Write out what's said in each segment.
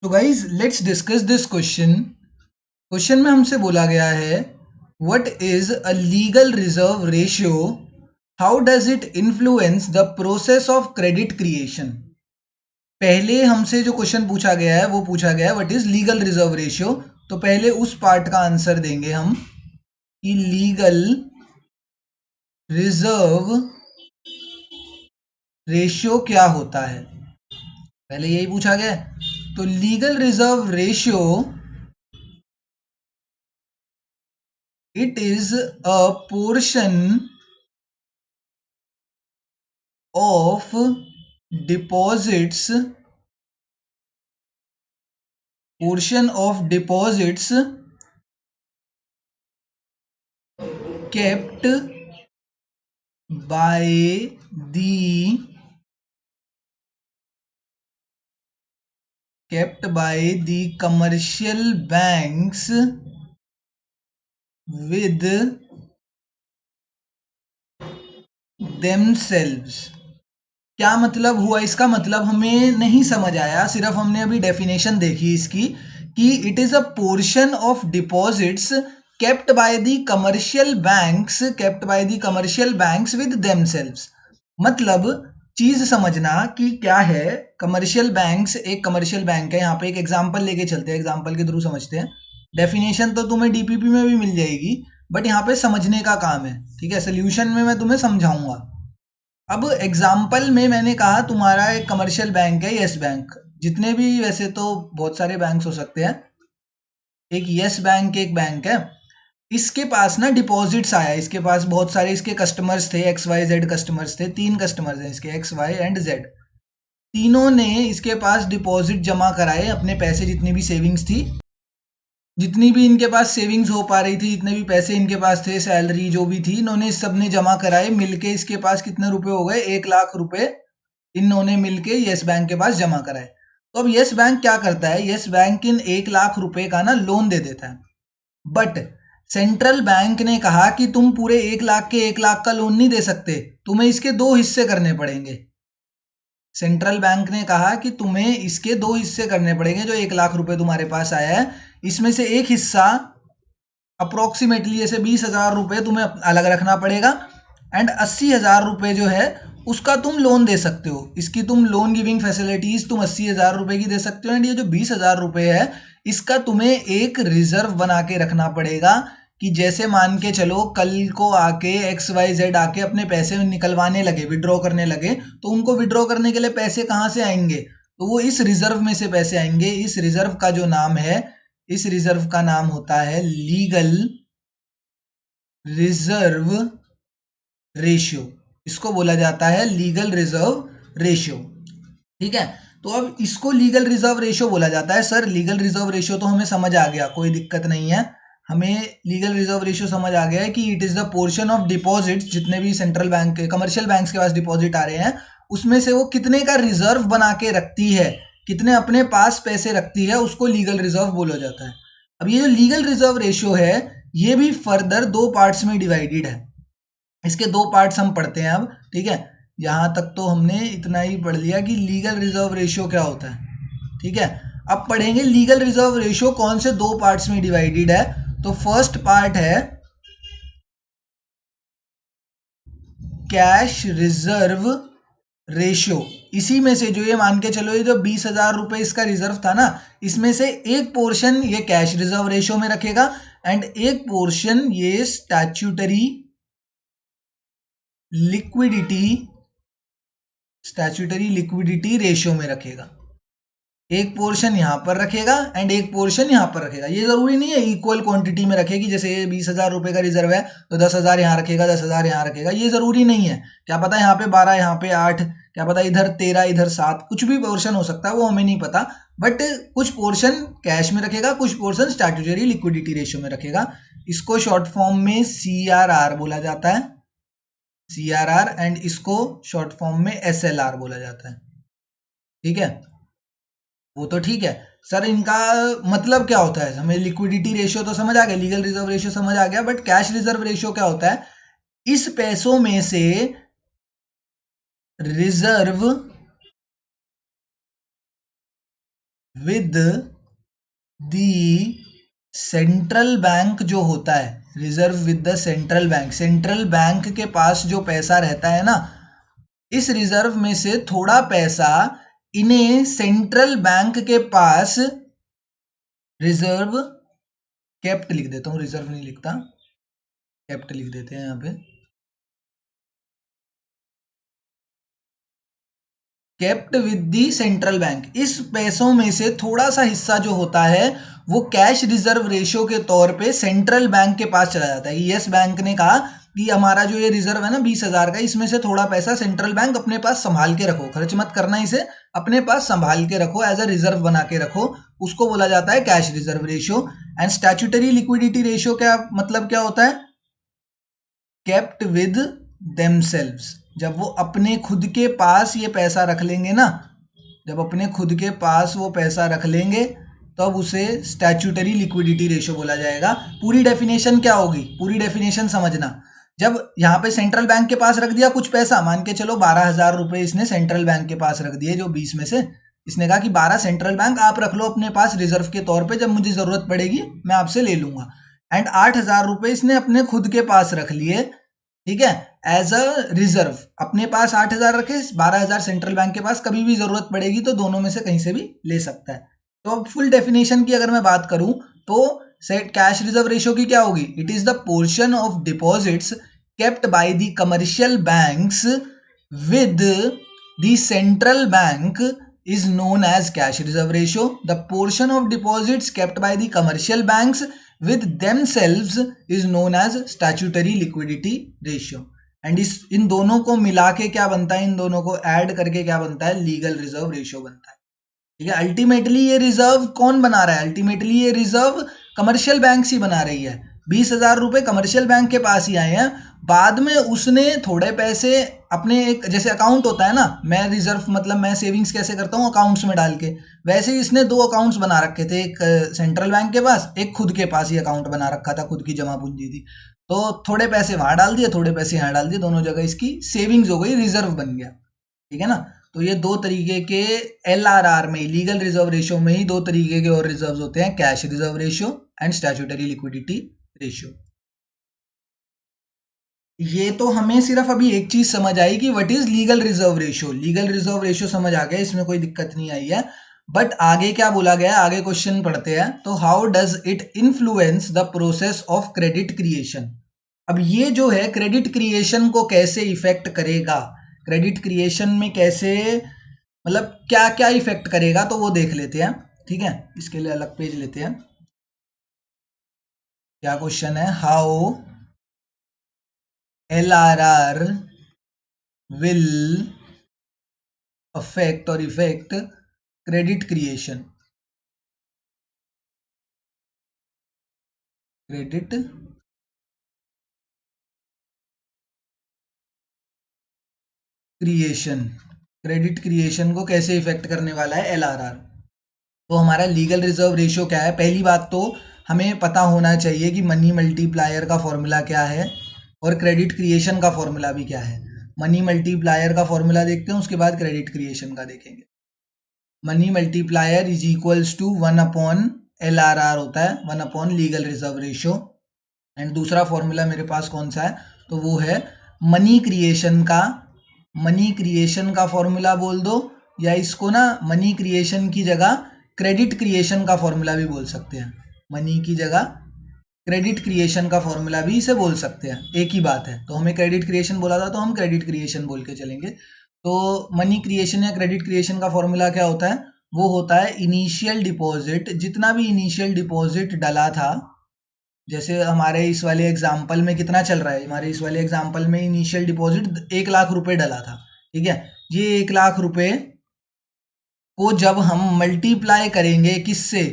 तो guys let's discuss this question. Question में हमसे बोला गया है what is a legal reserve ratio, how does it influence the process of credit creation. पहले हमसे जो क्वेश्चन पूछा गया है वो पूछा गया है what is legal reserve ratio. तो पहले उस पार्ट का आंसर देंगे हम कि लीगल रिजर्व रेशियो क्या होता है। पहले यही पूछा गया है। तो legal reserve ratio, it is a of deposits portion of deposits kept by the commercial banks with themselves। क्या मतलब हुआ इसका? मतलब हमें नहीं समझ आया, सिर्फ हमने अभी डेफिनेशन देखी इसकी कि it is a portion of deposits kept by the commercial banks with themselves. मतलब चीज समझना कि क्या है। कमर्शियल बैंक्स, एक कमर्शियल बैंक है। यहाँ पे एक एग्जांपल लेके चलते हैं, एग्जांपल के थ्रू समझते हैं। डेफिनेशन तो तुम्हें डीपीपी में भी मिल जाएगी, बट यहाँ पे समझने का काम है। ठीक है, सोल्यूशन में मैं तुम्हें समझाऊंगा। अब एग्जाम्पल में मैंने कहा तुम्हारा एक कमर्शियल बैंक है, यस बैंक। जितने भी, वैसे तो बहुत सारे बैंक्स हो सकते हैं, एक यस बैंक एक बैंक है। इसके पास ना डिपॉजिट्स आया, इसके पास बहुत सारे इसके कस्टमर्स थे, एक्स वाई जेड कस्टमर्स थे। तीन कस्टमर्स हैं इसके, एक्स वाई एंड जेड। तीनों ने इसके पास डिपॉजिट जमा कराए, अपने पैसे जितनी भी सेविंग्स थी, जितनी भी इनके पास सेविंग्स हो पा रही थी, जितने भी पैसे इनके पास थे, सैलरी जो भी थी, इन्होंने सब ने जमा कराए। मिलके इसके पास कितने रुपए हो गए? 1 लाख रुपए इन्होंने मिलके यस बैंक के पास जमा कराए। तो अब यस बैंक क्या करता है? यस बैंक इन 1 लाख रुपए का ना लोन दे देता है। बट सेंट्रल बैंक ने कहा कि तुम पूरे 1 लाख के 1 लाख का लोन नहीं दे सकते, तुम्हें इसके 2 हिस्से करने पड़ेंगे। सेंट्रल बैंक ने कहा कि तुम्हें इसके 2 हिस्से करने पड़ेंगे। जो 1 लाख रुपए तुम्हारे पास आया है, इसमें से एक हिस्सा अप्रोक्सीमेटली जैसे 20,000 रुपए तुम्हें अलग रखना पड़ेगा, एंड 80,000 रुपए जो है उसका तुम लोन दे सकते हो। इसकी तुम लोन गिविंग फैसिलिटीज तुम 80,000 रुपए की दे सकते हो। एंड ये जो 20,000 रुपए है, इसका तुम्हें एक रिजर्व बना के रखना पड़ेगा कि जैसे मान के चलो कल को आके एक्स वाई जेड आके अपने पैसे निकलवाने लगे, विड्रॉ करने लगे, तो उनको विड्रॉ करने के लिए पैसे कहाँ से आएंगे? तो वो इस रिजर्व में से पैसे आएंगे। इस रिजर्व का जो नाम है, इस रिजर्व का नाम होता है लीगल रिजर्व रेशियो। इसको बोला जाता है लीगल रिजर्व रेशियो। ठीक है, तो अब इसको लीगल रिजर्व रेशियो बोला जाता है। सर लीगल रिजर्व रेशियो तो हमें समझ आ गया, कोई दिक्कत नहीं है। हमें लीगल रिजर्व रेशियो समझ आ गया है कि it is the portion of deposits, जितने भी सेंट्रल बैंक के कमर्शियल बैंक्स के पास डिपॉजिट आ रहे हैं, उसमें से वो कितने का रिजर्व बना के रखती है, कितने अपने पास पैसे रखती है, उसको लीगल रिजर्व बोला जाता है। अब ये जो लीगल रिजर्व रेशियो है, ये भी फर्दर 2 पार्ट्स में डिवाइडेड है। इसके 2 पार्ट्स हम पढ़ते हैं अब। ठीक है, यहां तक तो हमने इतना ही पढ़ लिया कि लीगल रिजर्व रेशियो क्या होता है। ठीक है, अब पढ़ेंगे लीगल रिजर्व रेशियो कौन से 2 पार्ट्स में डिवाइडेड है। तो फर्स्ट पार्ट है कैश रिजर्व रेशियो। इसी में से जो ये मान के चलो, ये जो 20,000 रुपए इसका रिजर्व था ना, इसमें से एक पोर्शन ये कैश रिजर्व रेशियो में रखेगा, एंड एक पोर्शन ये लिक्विडिटी स्टैच्यूटरी लिक्विडिटी रेशियो में रखेगा। एक पोर्शन यहां पर रखेगा एंड एक पोर्शन यहां पर रखेगा। ये जरूरी नहीं है इक्वल क्वांटिटी में रखेगी। जैसे ये 20,000 रुपए का रिजर्व है, तो 10,000 यहां रखेगा, 10,000 यहां रखेगा, ये जरूरी नहीं है। क्या पता यहाँ पे 12, यहाँ पे 8, क्या पता इधर 13, इधर 7, कुछ भी पोर्शन हो सकता है, वो हमें नहीं पता। बट कुछ पोर्शन कैश में रखेगा, कुछ पोर्शन स्टैट्यूटरी लिक्विडिटी रेशियो में रखेगा। इसको शॉर्ट फॉर्म में CRR बोला जाता है, CRR, एंड इसको शॉर्ट फॉर्म में SLR बोला जाता है। ठीक है, वो तो ठीक है। सर इनका मतलब क्या होता है? हमें लिक्विडिटी रेशियो तो समझ आ गया, लीगल रिजर्व रेशियो समझ आ गया, बट कैश रिजर्व रेशियो क्या होता है? इस पैसों में से reserve with the central bank जो होता है, reserve with the central bank, central bank के पास जो पैसा रहता है ना, इस रिजर्व में से थोड़ा पैसा इन्हें सेंट्रल बैंक के पास रिजर्व केप्ट लिख देता हूं, रिजर्व नहीं लिखता, केप्ट लिख देते हैं यहां पे, kept with the central bank. इस पैसों में से थोड़ा सा हिस्सा जो होता है वो कैश रिजर्व रेशियो के तौर पे सेंट्रल बैंक के पास चला जाता है। यस बैंक ने कहा कि हमारा जो ये रिजर्व है ना 20,000 का, इसमें से थोड़ा पैसा सेंट्रल बैंक अपने पास संभाल के रखो, खर्च मत करना, इसे अपने पास संभाल के रखो, एज अ रिजर्व बना के रखो, उसको बोला जाता है cash reserve ratio. And statutory liquidity ratio क्या मतलब क्या होता है? Kept with themselves. जब वो अपने खुद के पास ये पैसा रख लेंगे ना, जब अपने खुद के पास वो पैसा रख लेंगे तब उसे स्टैट्यूटरी लिक्विडिटी रेशियो बोला जाएगा। पूरी डेफिनेशन क्या होगी, पूरी डेफिनेशन समझना। जब यहाँ पे सेंट्रल बैंक के पास रख दिया कुछ पैसा, मान के चलो 12,000 रुपए इसने सेंट्रल बैंक के पास रख दिए, जो 20 में से इसने कहा कि 12 सेंट्रल बैंक आप रख लो अपने पास रिजर्व के तौर पे, जब मुझे जरूरत पड़ेगी मैं आपसे ले लूंगा। एंड 8,000 रुपए इसने अपने खुद के पास रख लिए, ठीक है, एज अ रिजर्व। अपने पास 8,000 रखे, 12,000 सेंट्रल बैंक के पास, कभी भी जरूरत पड़ेगी तो दोनों में से कहीं से भी ले सकता है। तो अब फुल डेफिनेशन की अगर मैं बात करूं तो कैश रिजर्व रेशियो की क्या होगी? It is the portion of deposits kept by the commercial banks with the central bank is known as cash reserve ratio. The portion of deposits kept by the commercial banks with themselves is known as statutory liquidity ratio. And in दोनों को मिला के क्या बनता है, इन दोनों को add करके क्या बनता है? लीगल रिजर्व रेशियो बनता है। ठीक है, अल्टीमेटली ये रिजर्व कौन बना रहा है? अल्टीमेटली ये रिजर्व कमर्शियल बैंक ही बना रही है। 20,000 रुपए कमर्शियल बैंक के पास ही आए हैं, बाद में उसने थोड़े पैसे अपने एक जैसे अकाउंट होता है ना, मैं रिजर्व मतलब मैं सेविंग्स कैसे करता हूँ अकाउंट्स में डाल के, वैसे ही इसने 2 अकाउंट्स बना रखे थे, एक सेंट्रल बैंक के पास, एक खुद के पास ही अकाउंट बना रखा था, खुद की जमा पूंजी थी। तो थोड़े पैसे वहां डाल दिए, थोड़े पैसे यहाँ डाल दिए, दोनों जगह इसकी सेविंग्स हो गई, रिजर्व बन गया। ठीक है ना? तो ये 2 तरीके के एलआरआर में, लीगल रिजर्व रेशियो में ही 2 तरीके के और रिजर्व होते हैं, cash reserve ratio and statutory liquidity ratio. ये तो हमें सिर्फ अभी एक चीज समझ आई कि what is legal reserve ratio. Legal reserve ratio समझ आ गया, इसमें कोई दिक्कत नहीं आई है। बट आगे क्या बोला गया है, आगे क्वेश्चन पढ़ते हैं। तो how does it influence the process of credit creation. अब ये जो है क्रेडिट क्रिएशन को कैसे इफेक्ट करेगा, क्रेडिट क्रिएशन में कैसे मतलब क्या क्या इफेक्ट करेगा, तो वो देख लेते हैं। ठीक है, इसके लिए अलग पेज लेते हैं। क्या क्वेश्चन है? How LRR will affect or effect credit creation. Credit creation, credit creation को कैसे इफेक्ट करने वाला है LRR। तो हमारा लीगल रिजर्व रेशियो क्या है? पहली बात तो हमें पता होना चाहिए कि मनी मल्टीप्लायर का फॉर्मूला क्या है और क्रेडिट क्रिएशन का फॉर्मूला भी क्या है। मनी मल्टीप्लायर का फॉर्मूला देखते हैं, उसके बाद क्रेडिट क्रिएशन का देखेंगे। Money multiplier is equals to 1/LRR होता है, 1/ लीगल रिजर्व रेशियो। एंड दूसरा फॉर्मूला मेरे पास कौन सा है? तो वो है मनी क्रिएशन का, मनी क्रिएशन का फॉर्मूला बोल दो, या इसको ना मनी क्रिएशन की जगह क्रेडिट क्रिएशन का फॉर्मूला भी बोल सकते हैं। मनी की जगह क्रेडिट क्रिएशन का फॉर्मूला भी इसे बोल सकते हैं, एक ही बात है। तो हमें क्रेडिट क्रिएशन बोला था तो हम क्रेडिट क्रिएशन बोल के चलेंगे। तो मनी क्रिएशन या क्रेडिट क्रिएशन का फॉर्मूला क्या होता है? वो होता है इनिशियल डिपॉजिट, जितना भी इनिशियल डिपॉजिट डला था, जैसे हमारे इस वाले एग्जाम्पल में कितना चल रहा है, हमारे इस वाले एग्जाम्पल में इनिशियल डिपॉजिट 1 लाख रुपए डला था। ठीक है, ये 1 लाख रुपए को जब हम मल्टीप्लाई करेंगे किससे?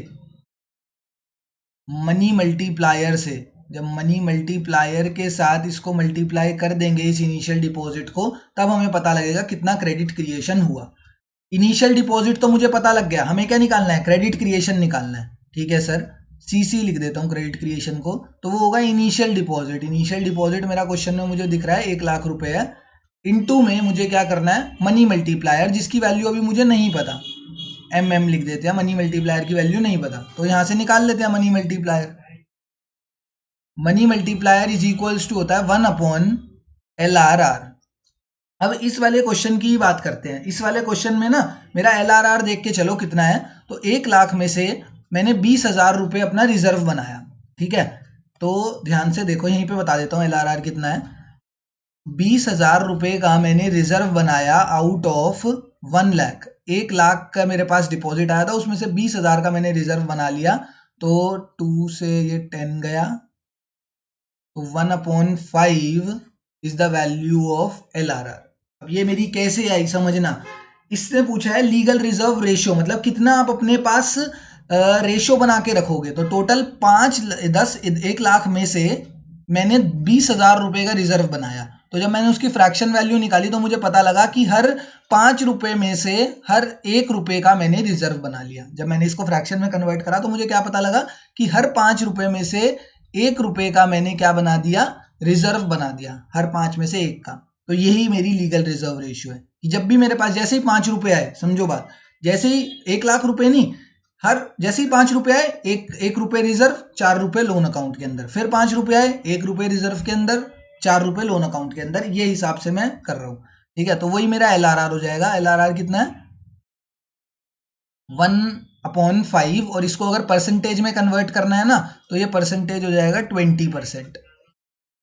मनी मल्टीप्लायर से। जब मनी मल्टीप्लायर के साथ इसको मल्टीप्लाई कर देंगे इस इनिशियल डिपॉजिट को, तब हमें पता लगेगा कितना क्रेडिट क्रिएशन हुआ। इनिशियल डिपॉजिट तो मुझे पता लग गया, हमें क्या निकालना है? क्रेडिट क्रिएशन निकालना है। ठीक है सर, सीसी लिख देता हूँ क्रेडिट क्रिएशन को, तो वो होगा इनिशियल डिपॉजिट। इनिशियल डिपॉजिट मेरा क्वेश्चन में मुझे दिख रहा है 1 लाख रुपए है, इनटू में मुझे क्या करना है? मनी मल्टीप्लायर, जिसकी वैल्यू अभी मुझे नहीं पता, MM लिख देते हैं, मनी मल्टीप्लायर की वैल्यू नहीं पता, तो यहां से निकाल लेते हैं money multiplier. Money multiplier is equals to होता है 1/LRR। अब इस वाले क्वेश्चन की बात करते हैं। इस वाले क्वेश्चन में ना मेरा LRR देख के चलो कितना है, तो 1 लाख में से मैंने 20,000 रुपये अपना रिजर्व बनाया, ठीक है। तो ध्यान से देखो, यहीं पे बता देता हूँ LRR कितना है। 20,000 रुपये का मैंने रिजर्व बनाया आउट ऑफ 1 लाख। 1 लाख का मेरे पास डिपॉजिट आया था, उसमें से 20,000 का मैंने रिजर्व बना लिया, तो 2 से ये 10 गया, तो 1/5 is the value of LRR। अब ये मेरी कैसे आई समझना। इसने पूछा है लीगल रिजर्व रेशियो, मतलब कितना आप अपने पास रेशियो बना के रखोगे। तो टोटल 1 लाख में से मैंने 20,000 रुपये का रिजर्व बनाया, तो जब मैंने उसकी फ्रैक्शन वैल्यू निकाली तो मुझे पता लगा कि हर 5 रुपये में से हर 1 रुपये का मैंने रिजर्व बना लिया। जब मैंने इसको फ्रैक्शन में कन्वर्ट करा तो मुझे क्या पता लगा कि हर 5 रुपये में से 1 रुपये का मैंने क्या बना दिया, रिजर्व बना दिया, हर 5 में से 1 का। तो यही मेरी लीगल रिजर्व रेशियो है कि जब भी मेरे पास जैसे ही 5 रुपये आए, समझो बात, जैसे ही 1 लाख रुपए नहीं, हर जैसे ही 5 रुपये आए, 1 रुपये रिजर्व, 4 रुपये लोन अकाउंट के अंदर, फिर 5 रुपये आए, 1 रुपये रिजर्व के अंदर, 4 रुपये लोन अकाउंट के अंदर। ये हिसाब से मैं कर रहा हूं, ठीक है। तो वही मेरा LRR हो जाएगा। LRR कितना है, 1/5, और इसको अगर परसेंटेज में कन्वर्ट करना है ना तो ये परसेंटेज हो जाएगा 20%,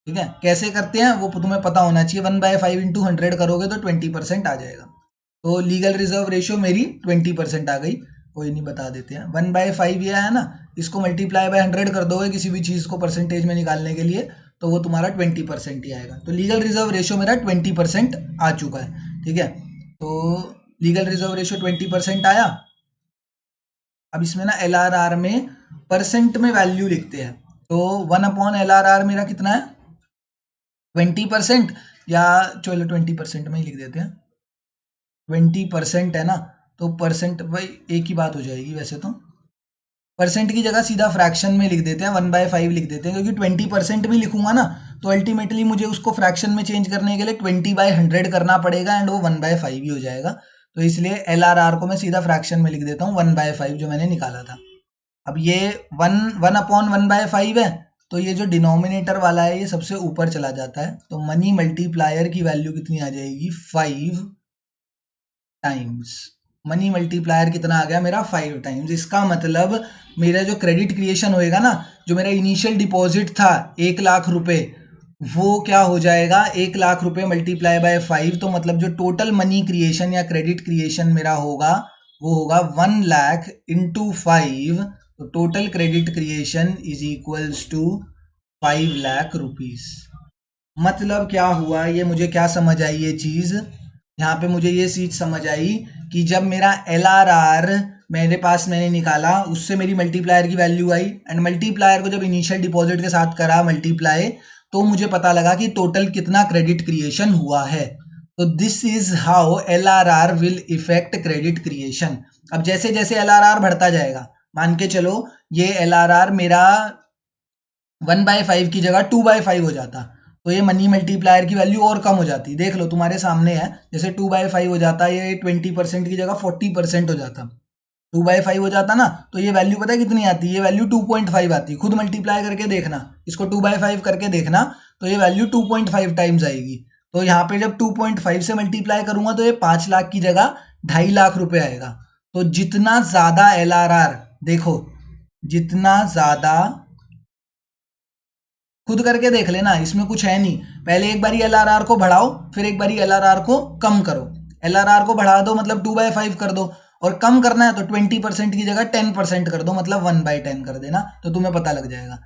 ठीक है। कैसे करते हैं वो तुम्हें पता होना चाहिए। 1/5 इंटू 100 करोगे तो 20% आ जाएगा। तो लीगल रिजर्व रेशियो मेरी 20% आ गई। कोई नहीं, बता देते हैं। 1/5 ये है ना, इसको मल्टीप्लाई बाय 100 कर दोगे किसी भी चीज़ को परसेंटेज में निकालने के लिए, तो वो तुम्हारा 20% ही आएगा। तो लीगल रिजर्व रेशियो मेरा 20% आ चुका है, ठीक है। तो लीगल रिजर्व रेशियो 20% आया। अब इसमें ना LRR में परसेंट में वैल्यू लिखते हैं, तो 1/LRR मेरा कितना है, 20%, या चलो 20% में ही लिख देते हैं। 20% है ना, तो परसेंट भाई एक ही बात हो जाएगी वैसे तो। परसेंट की जगह सीधा फ्रैक्शन में लिख देते हैं, 1/5 लिख देते हैं, क्योंकि 20% भी लिखूंगा ना तो अल्टीमेटली मुझे उसको फ्रैक्शन में चेंज करने के लिए 20/100 करना पड़ेगा, एंड वो 1/5 ही हो जाएगा। तो इसलिए LRR को मैं सीधा फ्रैक्शन में लिख देता हूँ, 1/5 जो मैंने निकाला था। अब ये 1/1/5 है, तो ये जो डिनोमिनेटर वाला है ये सबसे ऊपर चला जाता है, तो मनी मल्टीप्लायर की वैल्यू कितनी आ जाएगी, 5 टाइम्स। मनी मल्टीप्लायर कितना आ गया मेरा, 5 टाइम्स। इसका मतलब मेरा जो क्रेडिट क्रिएशन होएगा ना, जो मेरा इनिशियल डिपॉजिट था 1 लाख रुपए, वो क्या हो जाएगा, 1 लाख रुपए मल्टीप्लाई बाय 5, तो मतलब जो टोटल मनी क्रिएशन या क्रेडिट क्रिएशन मेरा होगा वो होगा 1 लाख इंटू 5। तो total credit creation is equals to 5 lakh rupees. मतलब क्या हुआ, ये मुझे क्या समझ आई ये चीज, यहाँ पे मुझे ये चीज समझ आई कि जब मेरा LRR मेरे पास मैंने निकाला, उससे मेरी मल्टीप्लायर की वैल्यू आई, एंड मल्टीप्लायर को जब इनिशियल डिपॉजिट के साथ करा मल्टीप्लाई, तो मुझे पता लगा कि टोटल कितना क्रेडिट क्रिएशन हुआ है। तो this is how LRR will effect credit creation. अब जैसे जैसे LRR बढ़ता जाएगा, मान के चलो ये LRR मेरा 1/5 की जगह 2/5 हो जाता, तो ये मनी मल्टीप्लायर की वैल्यू और कम हो जाती। देख लो तुम्हारे सामने है, जैसे 2/5 हो जाता, ये 20% की जगह 40% हो जाता। 2/5 हो जाता ना, तो ये वैल्यू पता है कितनी आती है, ये वैल्यू 2.5 आती। खुद मल्टीप्लाई करके देखना, इसको 2/5 करके देखना, तो ये वैल्यू 2.5 टाइम्स आएगी। तो यहाँ पे जब 2.5 से मल्टीप्लाई करूंगा तो ये 5 लाख की जगह 2.5 लाख रुपए आएगा। तो जितना ज्यादा LRR, देखो जितना ज्यादा, खुद करके देख लेना, इसमें कुछ है नहीं। पहले एक बारी LRR को बढ़ाओ, फिर एक बारी LRR को कम करो। LRR को बढ़ा दो मतलब 2/5 कर दो, और कम करना है तो 20% की जगह 10% कर दो, मतलब 1/10 कर देना, तो तुम्हें पता लग जाएगा।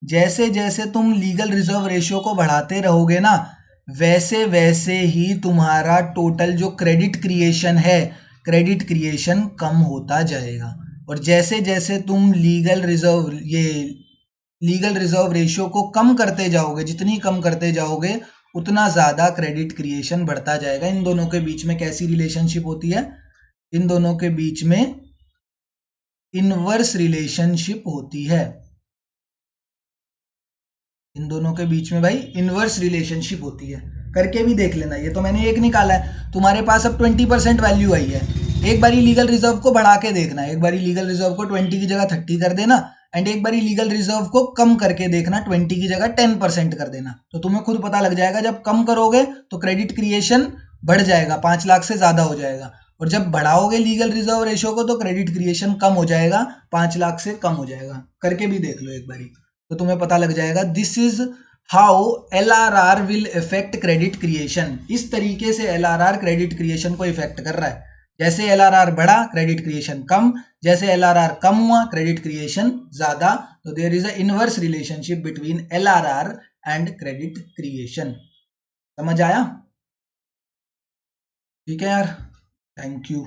जैसे जैसे तुम लीगल रिजर्व रेशियो को बढ़ाते रहोगे ना, वैसे वैसे ही तुम्हारा टोटल जो क्रेडिट क्रिएशन है, क्रेडिट क्रिएशन कम होता जाएगा। और जैसे जैसे तुम लीगल रिजर्व रेशियो को कम करते जाओगे, जितनी कम करते जाओगे उतना ज्यादा क्रेडिट क्रिएशन बढ़ता जाएगा। इन दोनों के बीच में कैसी रिलेशनशिप होती है, इन दोनों के बीच में इनवर्स रिलेशनशिप होती है। इन दोनों के बीच में भाई इनवर्स रिलेशनशिप होती है। करके भी देख लेना, ये तो मैंने एक निकाला है। तुम्हारे पास अब 20% वैल्यू आई है, एक बारी लीगल रिजर्व को बढ़ा के देखना, एक बारी लीगल रिजर्व को 20 की जगह 30 कर देना, एंड एक बारी लीगल रिजर्व को कम करके देखना, 20 की जगह 10% कर देना। तो तुम्हें खुद पता लग जाएगा, जब कम करोगे तो क्रेडिट क्रिएशन बढ़ जाएगा, 5 लाख से ज्यादा हो जाएगा, और जब बढ़ाओगे लीगल रिजर्व रेशो को तो क्रेडिट क्रिएशन कम हो जाएगा, 5 लाख से कम हो जाएगा। करके भी देख लो एक बारी, तो तुम्हें पता लग जाएगा। This is how LRR will effect credit creation. इस तरीके से LRR क्रेडिट क्रिएशन को इफेक्ट कर रहा है। जैसे LRR बढ़ा क्रेडिट क्रिएशन कम, जैसे LRR कम हुआ क्रेडिट क्रिएशन ज्यादा। तो there is a inverse relationship between LRR and credit creation. समझ आया? ठीक है यार, थैंक यू।